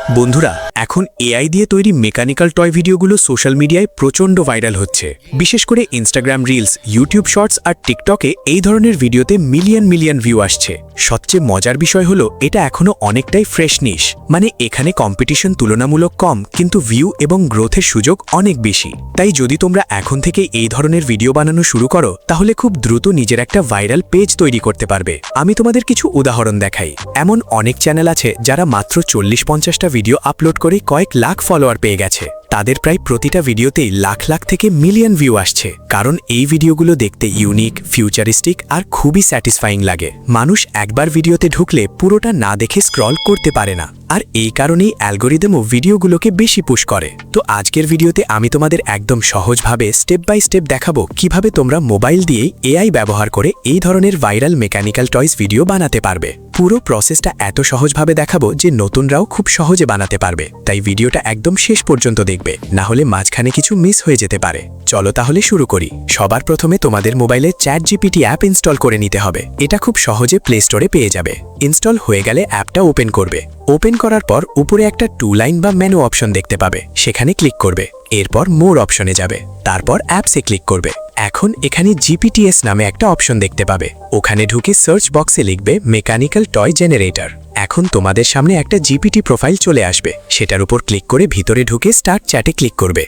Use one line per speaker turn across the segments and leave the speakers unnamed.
বন্ধুরা, এখন এআই দিয়ে তৈরি মেকানিক্যাল টয় ভিডিওগুলো সোশ্যাল মিডিয়ায় প্রচণ্ড ভাইরাল হচ্ছে। বিশেষ করে ইনস্টাগ্রাম রিলস, ইউটিউব শর্টস আর টিকটকে এই ধরনের ভিডিওতে মিলিয়ন মিলিয়ন ভিউ আসছে। সবচেয়ে মজার বিষয় হলো এটা এখনো অনেকটাই ফ্রেশ নিশ, মানে এখানে কম্পিটিশন তুলনামূলক কম, কিন্তু ভিউ এবং গ্রোথের সুযোগ অনেক বেশি। তাই যদি তোমরা এখন থেকে এই ধরনের ভিডিও বানানো শুরু করো, তাহলে খুব দ্রুত নিজের একটা ভাইরাল পেজ তৈরি করতে পারবে। আমি তোমাদের কিছু উদাহরণ দেখাই। এমন অনেক চ্যানেল আছে যারা মাত্র 40-50টা ভিডিও আপলোড করে কয়েক লাখ ফলোয়ার পেয়ে গেছে। তাদের প্রায় প্রতিটা ভিডিওতেই লাখ লাখ থেকে মিলিয়ন ভিউ আসছে, কারণ এই ভিডিওগুলো দেখতে ইউনিক, ফিউচারিস্টিক আর খুবই স্যাটিসফাইং লাগে। মানুষ একবার ভিডিওতে ঢুকলে পুরোটা না দেখে স্ক্রল করতে পারে না, আর এই কারণেই অ্যালগোরিদমও ভিডিওগুলোকে বেশি পুশ করে। তো আজকের ভিডিওতে আমি তোমাদের একদম সহজভাবে স্টেপ বাই স্টেপ দেখাবো কিভাবে তোমরা মোবাইল দিয়েই এআই ব্যবহার করে এই ধরনের ভাইরাল মেকানিক্যাল টয়স ভিডিও বানাতে পারবে। পুরো প্রসেসটা এত সহজভাবে দেখাবো যে নতুনরাও খুব সহজে বানাতে পারবে। তাই ভিডিওটা একদম শেষ পর্যন্ত দেখবে, না হলে মাঝখানে কিছু মিস হয়ে যেতে পারে। চলো তাহলে শুরু করি। সবার প্রথমে তোমাদের মোবাইলে চ্যাটজিপিটি অ্যাপ ইনস্টল করে নিতে হবে। এটা খুব সহজে প্লে স্টোরে পেয়ে যাবে। ইনস্টল হয়ে গেলে অ্যাপটা ওপেন করবে। ওপেন করার পর উপরে একটা 2 লাইন বা মেনু অপশন দেখতে পাবে, সেখানে ক্লিক করবে। এরপর মোর অপশনে যাবে, তারপর অ্যাপসে ক্লিক করবে। এখন এখানে জিপিটিএস নামে একটা অপশন দেখতে পাবে, ওখানে ঢুকে সার্চ বক্সে লিখবে মেকানিক্যাল টয় জেনারেটর। এখন তোমাদের সামনে একটা জিপিটি প্রোফাইল চলে আসবে, সেটার উপর ক্লিক করে ভিতরে ঢুকে স্টার্ট চ্যাটে ক্লিক করবে।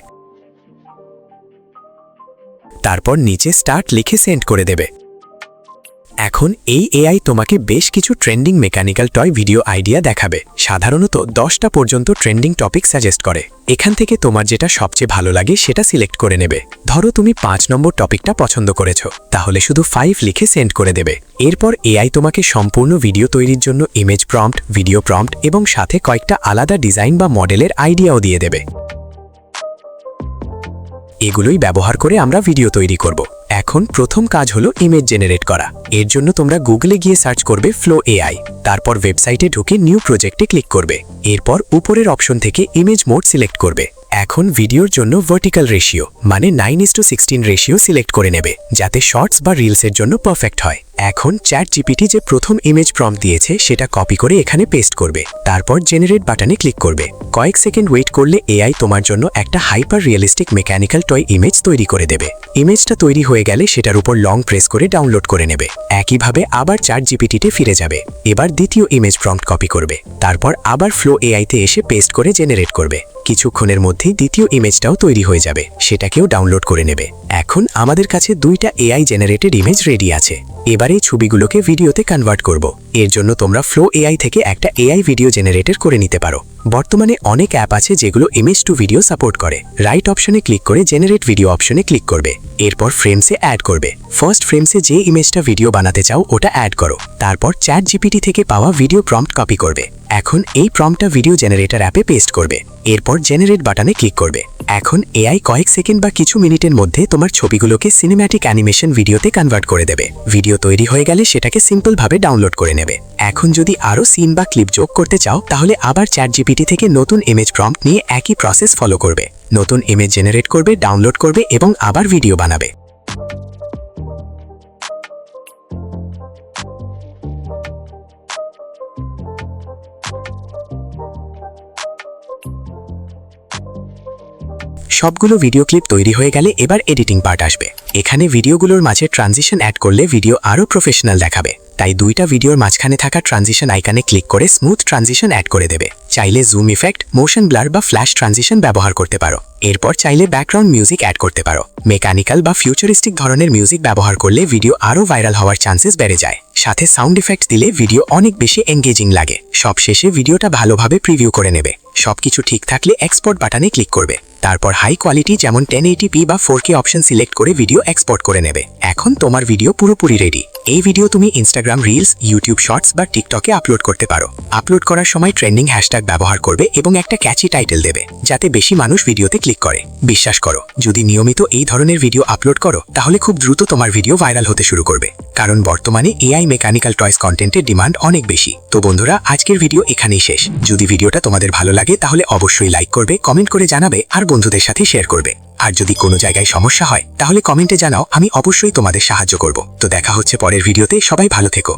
তারপর নিচে স্টার্ট লিখে সেন্ড করে দেবে। এখন এই এআই তোমাকে বেশ কিছু trending mechanical toy video idea দেখাবে। সাধারণত 10টা পর্যন্ত ট্রেন্ডিং টপিক সাজেস্ট করে। এখান থেকে তোমার যেটা সবচেয়ে ভালো লাগে সেটা সিলেক্ট করে নেবে। ধরো তুমি 5 নম্বর টপিকটা পছন্দ করেছো, তাহলে শুধু 5 লিখে সেন্ড করে দেবে। এরপর এআই তোমাকে সম্পূর্ণ ভিডিও তৈরির জন্য ইমেজ প্রম্পট, ভিডিও প্রম্পট এবং সাথে কয়েকটা আলাদা ডিজাইন বা মডেলের আইডিয়াও দিয়ে দেবে। এগুলোই ব্যবহার করে আমরা ভিডিও তৈরি করব। এখন প্রথম কাজ হলো ইমেজ জেনারেট করা। এর জন্য তোমরা গুগলে গিয়ে সার্চ করবে ফ্লো এআই, তারপর ওয়েবসাইটে ঢুকে নিউ প্রজেক্টে ক্লিক করবে। এরপর উপরের অপশন থেকে ইমেজ মোড সিলেক্ট করবে। এখন ভিডিওর জন্য ভার্টিক্যাল রেশিও মানে 9:16 রেশিও সিলেক্ট করে নেবে, যাতে শর্টস বা রিলসের জন্য পারফেক্ট হয়। এখন চ্যাটজিপিটি যে প্রথম ইমেজ প্রম্পট দিয়েছে সেটা কপি করে এখানে পেস্ট করবে। তারপর জেনারেট বাটনে ক্লিক করবে। কয়েক সেকেন্ড ওয়েট করলে এআই তোমার জন্য একটা hyper realistic mechanical toy image তৈরি করে দেবে। ইমেজটা তৈরি হয়ে গেলে সেটার উপর লং প্রেস করে ডাউনলোড করে নেবে। একইভাবে আবার চ্যাটজিপিটিতে ফিরে যাবে। এবার দ্বিতীয় ইমেজ প্রম্পট কপি করবে, তারপর আবার ফ্লো এআইতে এসে পেস্ট করে জেনারেট করবে। কিছুক্ষণের মধ্যেই দ্বিতীয় ইমেজটাও তৈরি হয়ে যাবে, সেটাকেও ডাউনলোড করে নেবে। এখন আমাদের কাছে 2টা এআই জেনারেটেড ইমেজ রেডি আছে। এবার এই ছবিগুলোকে ভিডিওতে কনভার্ট করব। এর জন্য তোমরা ফ্লো এআই থেকে একটা এআই ভিডিও জেনারেটর করে নিতে পারো। বর্তমানে অনেক অ্যাপ আছে যেগুলো ইমেজ টু ভিডিও সাপোর্ট করে। রাইট অপশনে ক্লিক করে জেনারেট ভিডিও অপশনে ক্লিক করবে। এরপর ফ্রেমসে অ্যাড করবে। ফার্স্ট ফ্রেমসে যে ইমেজটা ভিডিও বানাতে চাও ওটা অ্যাড করো। তারপর চ্যাটজিপিটি থেকে পাওয়া ভিডিও প্রম্পট কপি করবে। এখন এই প্রম্পটটা ভিডিও জেনারেটর অ্যাপে পেস্ট করবে। এরপর জেনারেট বাটনে ক্লিক করবে। এখন এআই কয়েক সেকেন্ড বা কিছু মিনিটের মধ্যে তোমার ছবিগুলোকে সিনেম্যাটিক অ্যানিমেশন ভিডিওতে কনভার্ট করে দেবে। ভিডিও তৈরি হয়ে গেলে সেটাকে সিম্পলভাবে ডাউনলোড করে নেবে। এখন যদি আরও সিন বা ক্লিপ যোগ করতে চাও, তাহলে আবার চ্যাটজিপিটি থেকে নতুন ইমেজ প্রম্পট নিয়ে একই প্রসেস ফলো করবে। নতুন ইমেজ জেনারেট করবে, ডাউনলোড করবে এবং আবার ভিডিও বানাবে। সবগুলো ভিডিও ক্লিপ তৈরি হয়ে গেলে এবার এডিটিং পার্ট আসবে। এখানে ভিডিওগুলোর মাঝে ট্রানজিশন অ্যাড করলে ভিডিও আরও প্রফেশনাল দেখাবে। তাই 2টা ভিডিওর মাঝখানে থাকা ট্রানজিশন আইকনে ক্লিক করে স্মুথ ট্রানজিশন অ্যাড করে দেবে। চাইলে জুম ইফেক্ট, মোশন ব্লার বা ফ্ল্যাশ ট্রানজিশন ব্যবহার করতে পারো। এরপর চাইলে ব্যাকগ্রাউন্ড মিউজিক অ্যাড করতে পারো। মেকানিক্যাল বা ফিউচারিস্টিক ধরনের মিউজিক ব্যবহার করলে ভিডিও আরও ভাইরাল হওয়ার চান্সেস বেড়ে যায়। সাথে সাউন্ড ইফেক্ট দিলে ভিডিও অনেক বেশি এঙ্গেজিং লাগে। সবশেষে ভিডিওটা ভালোভাবে প্রিভিউ করে নেবে। সবকিছু ঠিক থাকলে এক্সপোর্ট বাটনে ক্লিক করবে। তারপর হাই কোয়ালিটি যেমন 1080p বা 4K অপশন সিলেক্ট করে ভিডিও এক্সপোর্ট করে নেবে। এখন তোমার ভিডিও পুরোপুরি রেডি। এই ভিডিও তুমি ইনস্টাগ্রাম রিলস, ইউটিউব শর্টস বা টিকটকে আপলোড করতে পারো। আপলোড করার সময় ট্রেন্ডিং হ্যাশট্যাগ ব্যবহার করবে এবং একটা ক্যাচি টাইটেল দেবে, যাতে বেশি মানুষ ভিডিওতে ক্লিক করে। বিশ্বাস করো, যদি নিয়মিত এই ধরনের ভিডিও আপলোড করো, তাহলে খুব দ্রুত তোমার ভিডিও ভাইরাল হতে শুরু করবে। কারণ বর্তমানে এআই মেকানিক্যাল টয়স কন্টেন্টের ডিমান্ড অনেক বেশি। তো বন্ধুরা, আজকের ভিডিও এখানেই শেষ। যদি ভিডিওটা তোমাদের ভালো লাগে তাহলে অবশ্যই লাইক করবে, কমেন্ট করে জানাবে আর বন্ধুদের সাথে শেয়ার করবে। আর যদি কোনো জায়গায় সমস্যা হয় তাহলে কমেন্টে জানাও, আমি অবশ্যই তোমাদের সাহায্য করব। তো দেখা হচ্ছে পরের ভিডিওতে। সবাই ভালো থেকো।